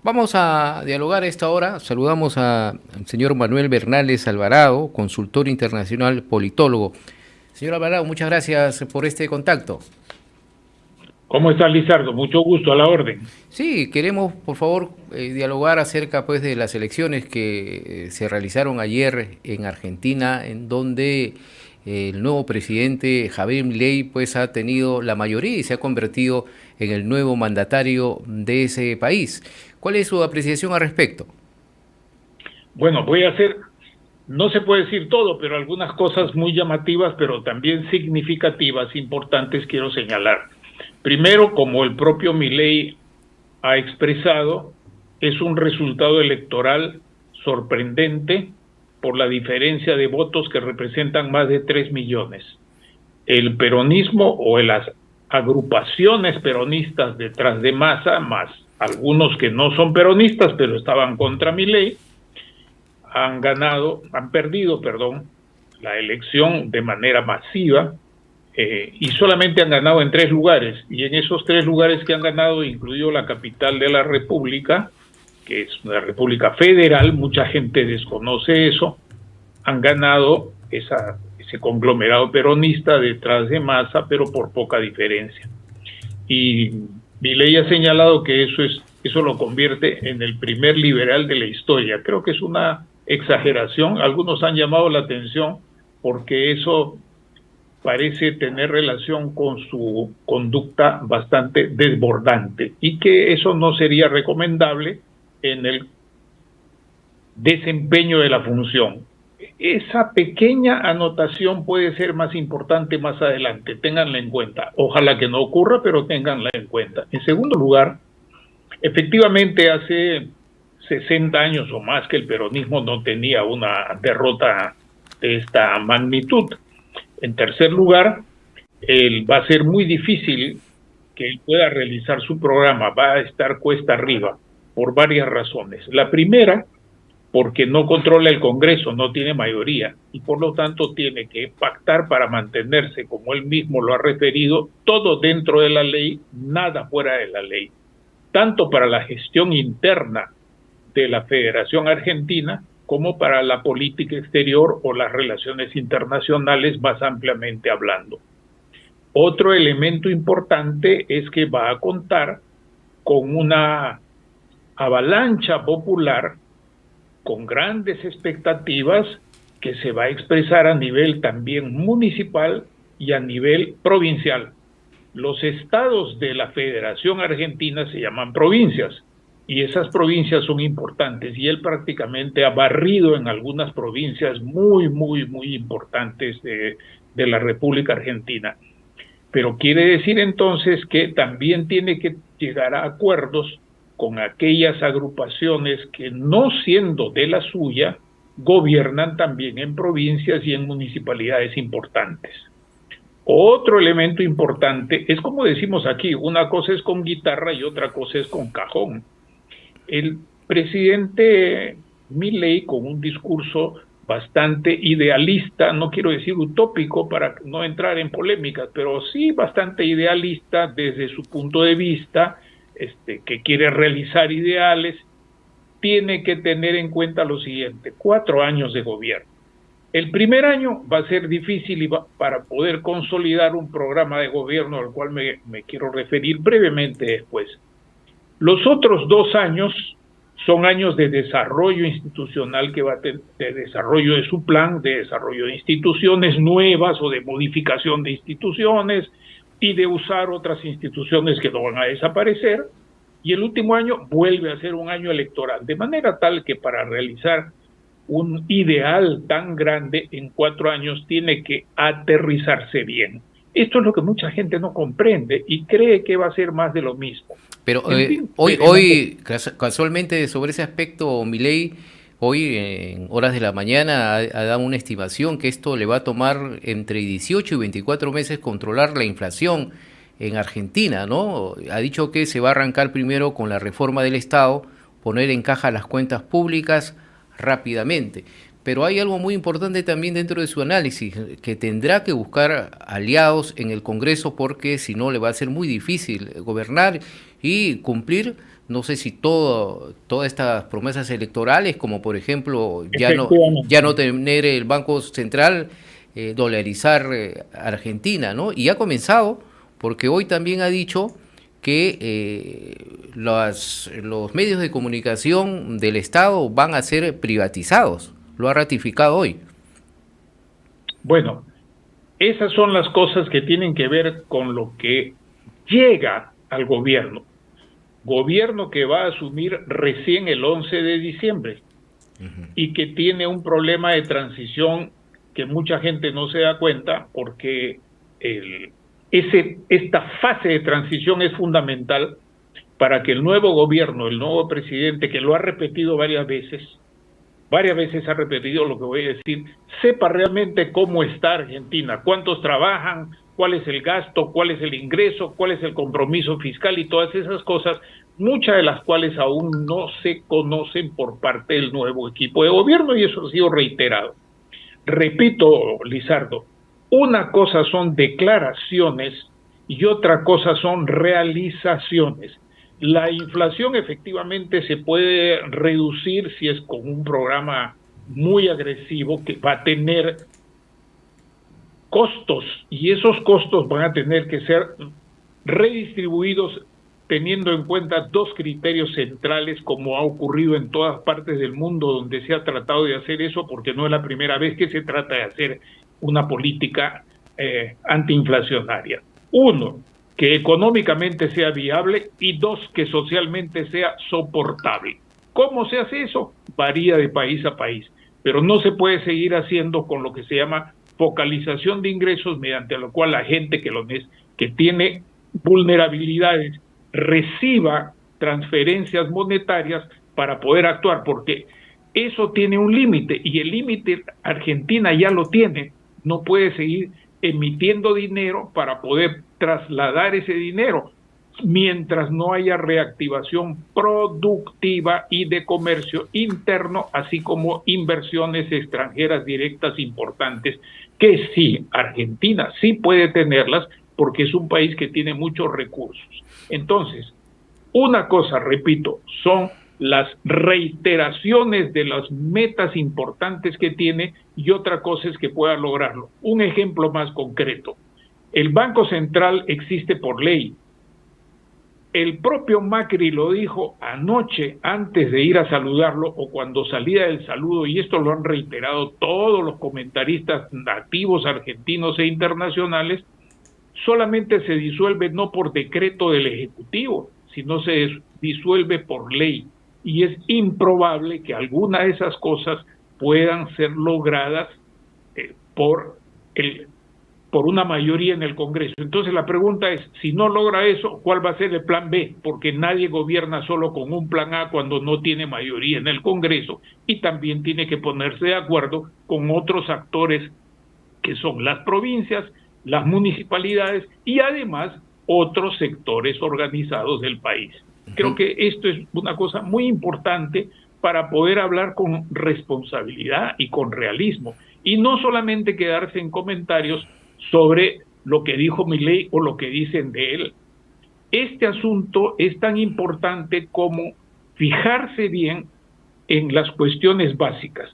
Vamos a dialogar a esta hora. Saludamos al señor Manuel Bernales Alvarado, consultor internacional, politólogo. Señor Alvarado, muchas gracias por este contacto. ¿Cómo está Lizardo? Mucho gusto, a la orden. Sí, queremos, por favor, dialogar acerca pues, de las elecciones que se realizaron ayer en Argentina, en donde el nuevo presidente Javier Milei pues, ha tenido la mayoría y se ha convertido en el nuevo mandatario de ese país. ¿Cuál es su apreciación al respecto? Bueno, no se puede decir todo, pero algunas cosas muy llamativas, pero también significativas, importantes, quiero señalar. Primero, como el propio Milei ha expresado, es un resultado electoral sorprendente por la diferencia de votos que representan más de 3 millones. El peronismo o las agrupaciones peronistas detrás de Massa, más algunos que no son peronistas, pero estaban contra Milei, han perdido, la elección de manera masiva, y solamente han ganado en 3 lugares, y en esos 3 lugares que han ganado, incluido la capital de la República, que es una república federal, mucha gente desconoce eso, han ganado ese conglomerado peronista detrás de Massa, pero por poca diferencia. Y Milei ha señalado que eso lo convierte en el primer liberal de la historia. Creo que es una exageración. Algunos han llamado la atención porque eso parece tener relación con su conducta bastante desbordante y que eso no sería recomendable en el desempeño de la función. Esa pequeña anotación puede ser más importante más adelante, ténganla en cuenta. Ojalá que no ocurra, pero ténganla en cuenta. En segundo lugar, efectivamente hace 60 años o más que el peronismo no tenía una derrota de esta magnitud. En tercer lugar, va a ser muy difícil que él pueda realizar su programa, va a estar cuesta arriba por varias razones. La primera, porque no controla el Congreso, no tiene mayoría y por lo tanto tiene que pactar para mantenerse, como él mismo lo ha referido, todo dentro de la ley, nada fuera de la ley, tanto para la gestión interna de la Federación Argentina como para la política exterior o las relaciones internacionales más ampliamente hablando. Otro elemento importante es que va a contar con una avalancha popular con grandes expectativas que se va a expresar a nivel también municipal y a nivel provincial. Los estados de la Federación Argentina se llaman provincias y esas provincias son importantes y él prácticamente ha barrido en algunas provincias muy importantes de la República Argentina. Pero quiere decir entonces que también tiene que llegar a acuerdos con aquellas agrupaciones que, no siendo de la suya, gobiernan también en provincias y en municipalidades importantes. Otro elemento importante es, como decimos aquí, una cosa es con guitarra y otra cosa es con cajón. El presidente Milei, con un discurso bastante idealista, no quiero decir utópico para no entrar en polémicas, pero sí bastante idealista desde su punto de vista, que quiere realizar ideales, tiene que tener en cuenta lo siguiente: 4 años de gobierno. El primer año va a ser difícil para poder consolidar un programa de gobierno al cual me quiero referir brevemente después. Los otros 2 años son años de desarrollo institucional que va a tener, de desarrollo de su plan, de desarrollo de instituciones nuevas o de modificación de instituciones y de usar otras instituciones que no van a desaparecer. Y el último año vuelve a ser un año electoral, de manera tal que para realizar un ideal tan grande en 4 años tiene que aterrizarse bien. Esto es lo que mucha gente no comprende y cree que va a ser más de lo mismo. Pero En fin, hoy casualmente sobre ese aspecto, Milei, hoy en horas de la mañana ha dado una estimación que esto le va a tomar entre 18 y 24 meses controlar la inflación en Argentina, ¿no? Ha dicho que se va a arrancar primero con la reforma del Estado, poner en caja las cuentas públicas rápidamente. pero hay algo muy importante también dentro de su análisis, que tendrá que buscar aliados en el Congreso porque si no le va a ser muy difícil gobernar y cumplir, no sé si todas estas promesas electorales, como por ejemplo ya Efectivamente. no tener el Banco Central, dolarizar Argentina, ¿no? Y ha comenzado, porque hoy también ha dicho que los medios de comunicación del Estado van a ser privatizados. Lo ha ratificado hoy. Bueno, esas son las cosas que tienen que ver con lo que llega al gobierno. Gobierno que va a asumir recién el 11 de diciembre y que tiene un problema de transición que mucha gente no se da cuenta porque esta fase de transición es fundamental para que el nuevo gobierno, el nuevo presidente, que lo ha repetido varias veces ha repetido lo que voy a decir, sepa realmente cómo está Argentina, cuántos trabajan, cuál es el gasto, cuál es el ingreso, cuál es el compromiso fiscal y todas esas cosas, muchas de las cuales aún no se conocen por parte del nuevo equipo de gobierno y eso ha sido reiterado. Repito, Lizardo, una cosa son declaraciones y otra cosa son realizaciones. La inflación efectivamente se puede reducir si es con un programa muy agresivo que va a tener costos y esos costos van a tener que ser redistribuidos teniendo en cuenta dos criterios centrales como ha ocurrido en todas partes del mundo donde se ha tratado de hacer eso porque no es la primera vez que se trata de hacer una política antiinflacionaria. Uno, que económicamente sea viable y dos, que socialmente sea soportable. ¿Cómo se hace eso? Varía de país a país, pero no se puede seguir haciendo con lo que se llama focalización de ingresos mediante lo cual la gente que tiene vulnerabilidades reciba transferencias monetarias para poder actuar, porque eso tiene un límite y el límite Argentina ya lo tiene, no puede seguir emitiendo dinero para poder trasladar ese dinero mientras no haya reactivación productiva y de comercio interno, así como inversiones extranjeras directas importantes, que sí, Argentina sí puede tenerlas porque es un país que tiene muchos recursos. Entonces, una cosa, repito, son las reiteraciones de las metas importantes que tiene y otra cosa es que pueda lograrlo. Un ejemplo más concreto. El Banco Central existe por ley. El propio Macri lo dijo anoche antes de ir a saludarlo o cuando salía del saludo, y esto lo han reiterado todos los comentaristas nativos argentinos e internacionales, solamente se disuelve no por decreto del Ejecutivo, sino se disuelve por ley. Y es improbable que alguna de esas cosas puedan ser logradas por una mayoría en el Congreso. Entonces la pregunta es, si no logra eso, ¿cuál va a ser el plan B? Porque nadie gobierna solo con un plan A cuando no tiene mayoría en el Congreso y también tiene que ponerse de acuerdo con otros actores que son las provincias, las municipalidades y además otros sectores organizados del país. Creo que esto es una cosa muy importante para poder hablar con responsabilidad y con realismo y no solamente quedarse en comentarios sobre lo que dijo Milei o lo que dicen de él. Este asunto es tan importante como fijarse bien en las cuestiones básicas,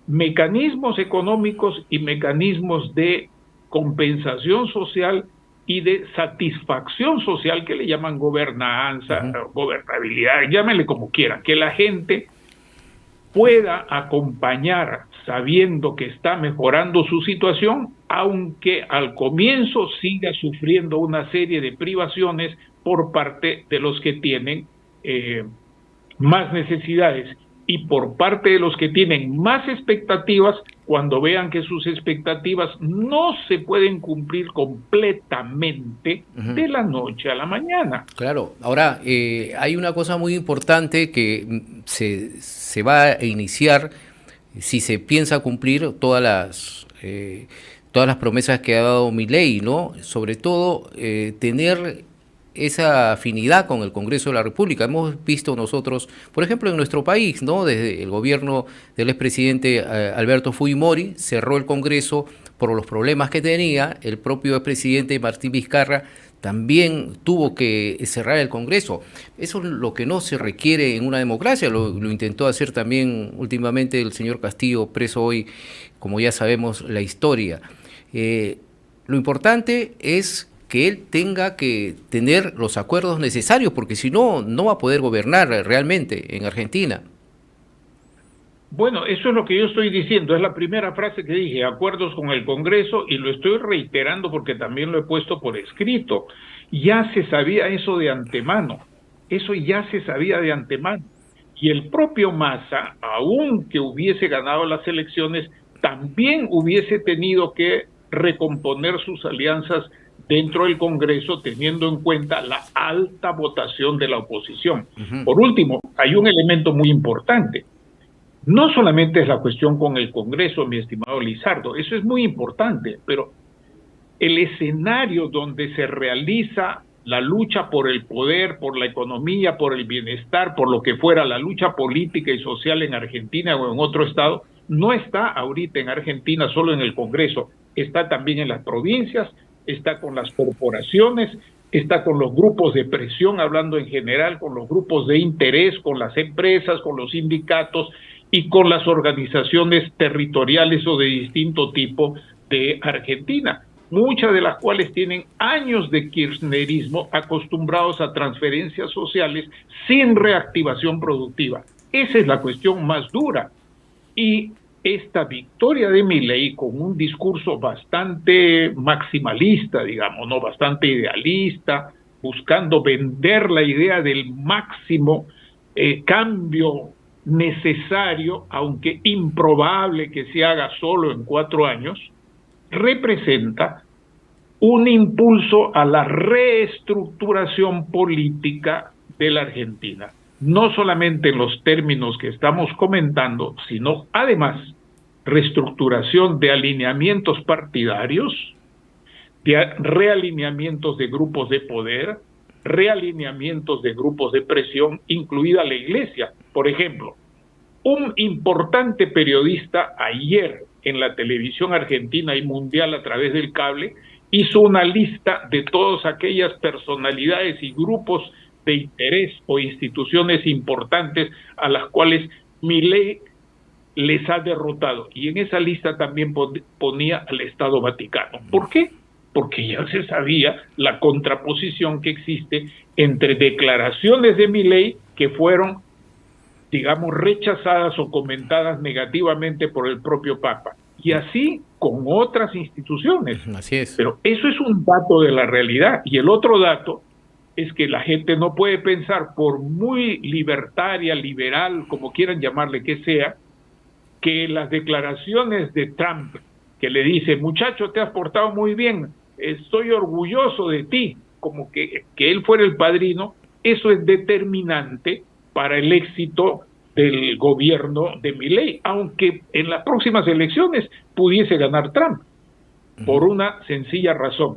mecanismos económicos y mecanismos de compensación social y de satisfacción social que le llaman gobernanza, gobernabilidad, llámenle como quieran, que la gente pueda acompañar sabiendo que está mejorando su situación, aunque al comienzo siga sufriendo una serie de privaciones por parte de los que tienen más necesidades y por parte de los que tienen más expectativas, cuando vean que sus expectativas no se pueden cumplir completamente de la noche a la mañana. Claro, ahora hay una cosa muy importante que se va a iniciar si se piensa cumplir todas las promesas que ha dado Milei, ¿no? Sobre todo tener esa afinidad con el Congreso de la República. Hemos visto nosotros, por ejemplo, en nuestro país, ¿no? Desde el gobierno del expresidente Alberto Fujimori, cerró el Congreso por los problemas que tenía. El propio expresidente Martín Vizcarra también tuvo que cerrar el Congreso. Eso es lo que no se requiere en una democracia, lo intentó hacer también últimamente el señor Castillo, preso hoy, como ya sabemos la historia. Lo importante es que él tenga que tener los acuerdos necesarios, porque si no, no va a poder gobernar realmente en Argentina. Bueno, eso es lo que yo estoy diciendo, es la primera frase que dije, acuerdos con el Congreso, y lo estoy reiterando porque también lo he puesto por escrito. Ya se sabía eso de antemano, eso ya se sabía de antemano. Y el propio Massa, aunque hubiese ganado las elecciones, también hubiese tenido que recomponer sus alianzas dentro del Congreso, teniendo en cuenta la alta votación de la oposición. Por último, hay un elemento muy importante. No solamente es la cuestión con el Congreso, mi estimado Lizardo, eso es muy importante, pero el escenario donde se realiza la lucha por el poder, por la economía, por el bienestar, por lo que fuera, la lucha política y social en Argentina o en otro estado, no está ahorita en Argentina solo en el Congreso, está también en las provincias, está con las corporaciones, está con los grupos de presión, hablando en general, con los grupos de interés, con las empresas, con los sindicatos y con las organizaciones territoriales o de distinto tipo de Argentina, muchas de las cuales tienen años de kirchnerismo acostumbrados a transferencias sociales sin reactivación productiva. Esa es la cuestión más dura. Y esta victoria de Milei, con un discurso bastante maximalista, digamos, ¿no? Bastante idealista, buscando vender la idea del máximo cambio necesario, aunque improbable que se haga solo en 4 años, representa un impulso a la reestructuración política de la Argentina. No solamente en los términos que estamos comentando, sino además reestructuración de alineamientos partidarios, de realineamientos de grupos de poder, realineamientos de grupos de presión, incluida la Iglesia. Por ejemplo, un importante periodista ayer en la televisión argentina y mundial a través del cable hizo una lista de todas aquellas personalidades y grupos de interés o instituciones importantes a las cuales Milei les ha derrotado. Y en esa lista también ponía al Estado Vaticano. ¿Por qué? Porque ya se sabía la contraposición que existe entre declaraciones de Milei que fueron, digamos, rechazadas o comentadas negativamente por el propio Papa. Y así con otras instituciones. Así es. Pero eso es un dato de la realidad. Y el otro dato es que la gente no puede pensar, por muy libertaria, liberal, como quieran llamarle que sea, que las declaraciones de Trump, que le dice, muchacho, te has portado muy bien, estoy orgulloso de ti, como que él fuera el padrino, eso es determinante para el éxito del gobierno de Milei, aunque en las próximas elecciones pudiese ganar Trump, por una sencilla razón.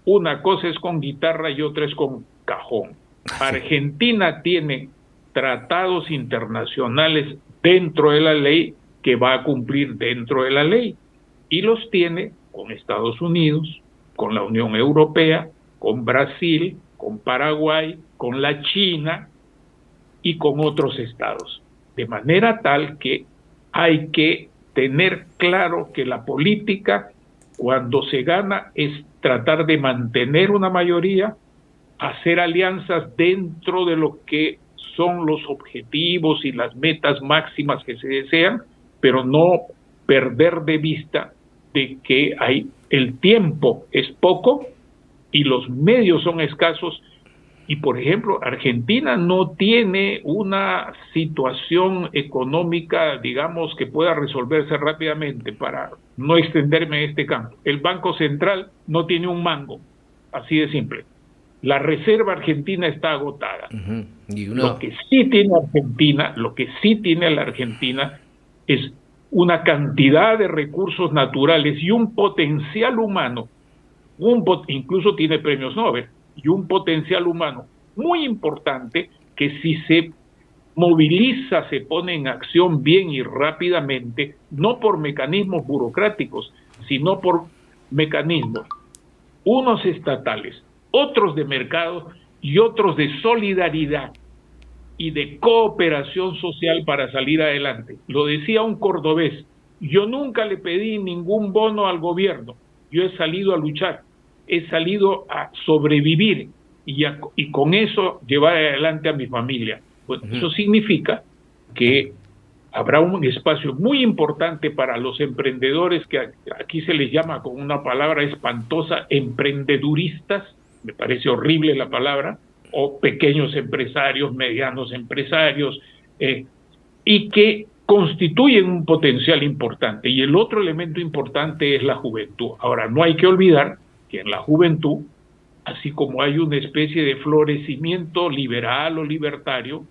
Una cosa es con guitarra y otra es con cajón. Argentina tiene tratados internacionales dentro de la ley que va a cumplir dentro de la ley, y los tiene con Estados Unidos, con la Unión Europea, con Brasil, con Paraguay, con la China y con otros estados. De manera tal que hay que tener claro que la política, cuando se gana, es tratar de mantener una mayoría, hacer alianzas dentro de lo que son los objetivos y las metas máximas que se desean, pero no perder de vista de que el tiempo es poco y los medios son escasos. Y, por ejemplo, Argentina no tiene una situación económica, digamos, que pueda resolverse rápidamente, para no extenderme en este campo. El Banco Central no tiene un mango, así de simple. La reserva argentina está agotada. Lo que sí tiene la Argentina es una cantidad de recursos naturales y un potencial humano, incluso tiene premios Nobel, y un potencial humano muy importante que si se moviliza, se pone en acción bien y rápidamente, no por mecanismos burocráticos, sino por mecanismos, unos estatales, otros de mercado y otros de solidaridad y de cooperación social para salir adelante. Lo decía un cordobés, yo nunca le pedí ningún bono al gobierno, yo he salido a luchar, he salido a sobrevivir y con eso llevar adelante a mi familia. Bueno, eso significa que habrá un espacio muy importante para los emprendedores, que aquí se les llama con una palabra espantosa, emprendeduristas, me parece horrible la palabra, o pequeños empresarios, medianos empresarios, y que constituyen un potencial importante. Y el otro elemento importante es la juventud. Ahora, no hay que olvidar que en la juventud, así como hay una especie de florecimiento liberal o libertario,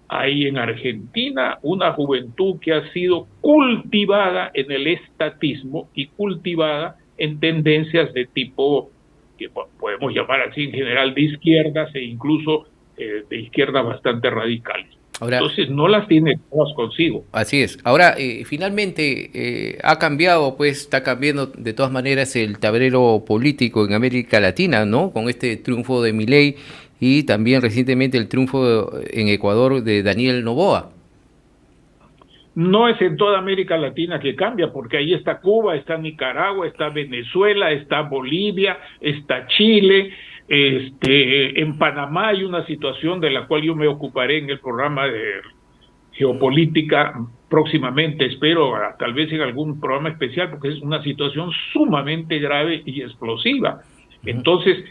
hay en Argentina una juventud que ha sido cultivada en el estatismo y cultivada en tendencias de tipo que podemos llamar así en general de izquierdas e incluso de izquierdas bastante radicales. Ahora, entonces no las tiene todas consigo. Así es. Ahora, finalmente ha cambiado, pues está cambiando de todas maneras el tablero político en América Latina, ¿no? Con este triunfo de Milei y también recientemente el triunfo en Ecuador de Daniel Noboa. No es en toda América Latina que cambia, porque ahí está Cuba, está Nicaragua, está Venezuela, está Bolivia, está Chile, en Panamá hay una situación de la cual yo me ocuparé en el programa de geopolítica próximamente, espero, tal vez en algún programa especial, porque es una situación sumamente grave y explosiva. Entonces,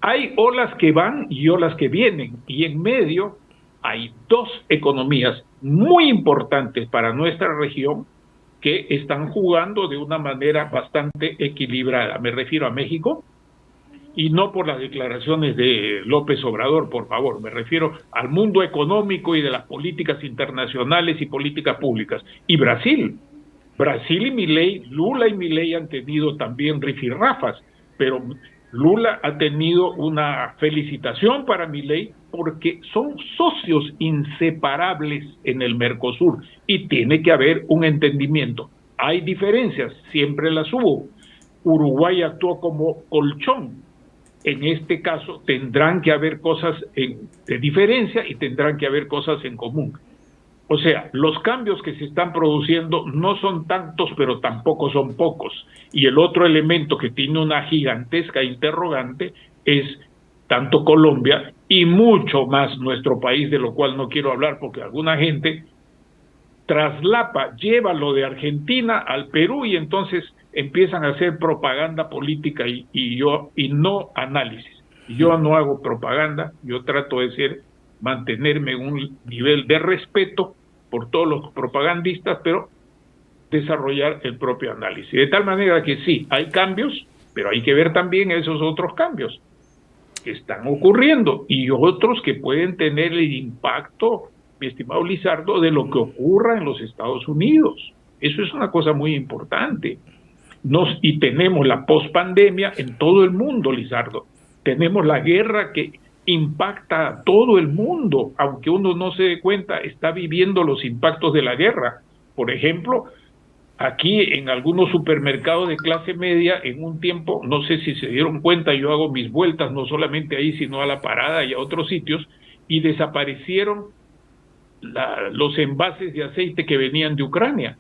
hay olas que van y olas que vienen, y en medio hay dos economías muy importantes para nuestra región que están jugando de una manera bastante equilibrada. Me refiero a México, y no por las declaraciones de López Obrador, por favor, me refiero al mundo económico y de las políticas internacionales y políticas públicas. Y Brasil y Milei, Lula y Milei han tenido también rifirrafas, pero Lula ha tenido una felicitación para Milei porque son socios inseparables en el Mercosur y tiene que haber un entendimiento. Hay diferencias, siempre las hubo. Uruguay actuó como colchón. En este caso tendrán que haber cosas de diferencia y tendrán que haber cosas en común. O sea, los cambios que se están produciendo no son tantos, pero tampoco son pocos. Y el otro elemento que tiene una gigantesca interrogante es tanto Colombia y mucho más nuestro país, de lo cual no quiero hablar porque alguna gente traslapa, lleva lo de Argentina al Perú y entonces empiezan a hacer propaganda política y no análisis. Yo no hago propaganda, yo trato de mantenerme en un nivel de respeto por todos los propagandistas, pero desarrollar el propio análisis. De tal manera que sí, hay cambios, pero hay que ver también esos otros cambios que están ocurriendo y otros que pueden tener el impacto, mi estimado Lizardo, de lo que ocurra en los Estados Unidos. Eso es una cosa muy importante. Y tenemos la pospandemia en todo el mundo, Lizardo. Tenemos la guerra que impacta a todo el mundo, aunque uno no se dé cuenta, está viviendo los impactos de la guerra. Por ejemplo, aquí en algunos supermercados de clase media, en un tiempo, no sé si se dieron cuenta, yo hago mis vueltas, no solamente ahí, sino a la parada y a otros sitios, y desaparecieron los envases de aceite que venían de Ucrania.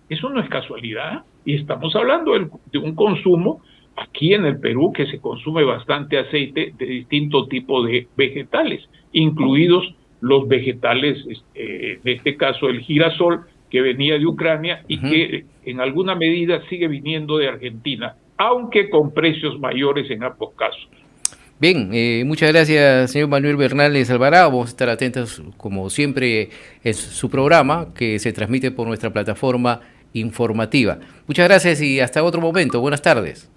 Eso no es casualidad, y estamos hablando de un consumo aquí en el Perú que se consume bastante aceite de distinto tipo de vegetales, incluidos los vegetales, en este caso el girasol, que venía de Ucrania y que en alguna medida sigue viniendo de Argentina, aunque con precios mayores en ambos casos. Bien, muchas gracias, señor Manuel Bernales Alvarado. Vamos a estar atentos, como siempre, en su programa que se transmite por nuestra plataforma informativa. Muchas gracias y hasta otro momento. Buenas tardes.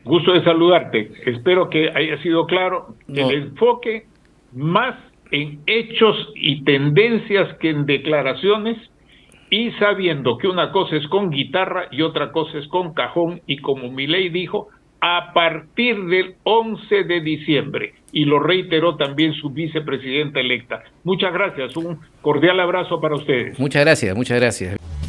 Gusto de saludarte. Espero que haya sido claro el enfoque más en hechos y tendencias que en declaraciones, y sabiendo que una cosa es con guitarra y otra cosa es con cajón, y como Milei dijo, a partir del 11 de diciembre. Y lo reiteró también su vicepresidenta electa. Muchas gracias. Un cordial abrazo para ustedes. Muchas gracias, muchas gracias.